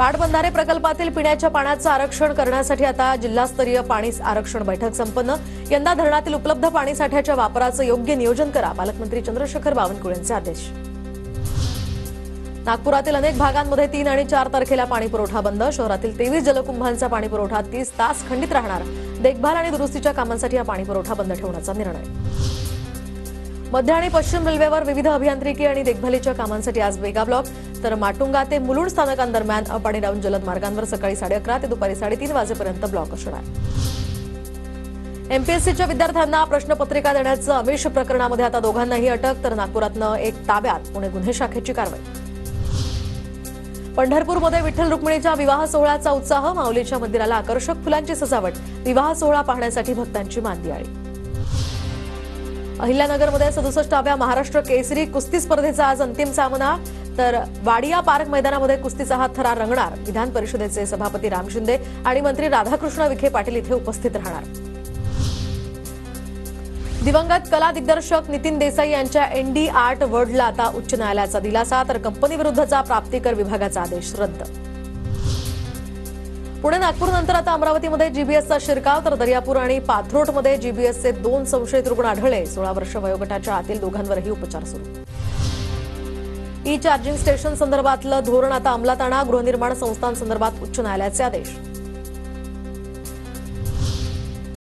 पाटबंधारे प्रकल्पातील पिण्याच्या पाण्याचं आरक्षण करण्यासाठी आता जिल्हास्तरीय पाणी आरक्षण बैठक संपन्न। यंदा धरणातील उपलब्ध पाणीसाठ्याच्या वापराचं योग्य नियोजन करा, पालकमंत्री चंद्रशेखर बावनकुळेंचे आदेश। नागपुरातील अनेक भागांमध्ये 3 आणि 4 तारखेला पाणीपुरवठा बंद। शहरातील 23 जलकुंभांचा पाणीपुरवठा 30 तास खंडित राहणार। देखभाल आणि दुरुस्तीच्या कामांसाठी हा पाणीपुरवठा बंद ठेवण्याचा निर्णय। मध्य आणि पश्चिम रेल्वेवर विविध अभियांत्रिकी आणि देखभालीच्या कामांसाठी आज मेगा ब्लॉक। तर माटुंगा ते मुलुंड स्थानकांदरम्यान अप आणि डाऊन जलद मार्गांवर सकाळी 11:30 ते दुपारी 3:30 वाजेपर्यंत ब्लॉक असणार। एमपीएससीच्या विद्यार्थ्यांना प्रश्नपत्रिका देण्याचं आमिष प्रकरणामध्ये आता दोघांनाही अटक। तर नागपुरातनं एक ताब्यात, पुणे गुन्हे शाखेची कारवाई। पंढरपूरमध्ये विठ्ठल रुक्मिणीच्या विवाह सोहळ्याचा उत्साह। माऊलीच्या मंदिराला आकर्षक फुलांची सजावट। विवाह सोहळा पाहण्यासाठी भक्तांची मांदी आली। अहिल्यानगरमध्ये 67व्या महाराष्ट्र केसरी कुस्ती स्पर्धेचा आज अंतिम सामना। तर वाडिया पार्क मैदानामध्ये कुस्तीचा हा थरार रंगणार। विधान परिषदेचे सभापती राम शिंदे आणि मंत्री राधाकृष्ण विखे पाटील इथे उपस्थित राहणार। दिवंगत कला दिग्दर्शक नितीन देसाई यांच्या एनडी आर्ट वर्ल्डला आता उच्च न्यायालयाचा दिलासा। तर कंपनीविरुद्धचा प्राप्तिकर विभागाचा आदेश रद्द। पुणे नागपूर नंतर आता अमरावतीमध्ये जीबीएसचा शिरकाव। तर दर्यापूर आणि पाथरोटमध्ये जीबीएसचे 2 संशयित रुग्ण आढळले। 16 वर्ष वयोगटाच्या आतील दोघांवरही उपचार सुरू। ई चार्जिंग स्टेशन संदर्भातलं धोरण आता अंमलात आणा। गृहनिर्माण संस्थांसंदर्भात उच्च न्यायालयाचे आदेश।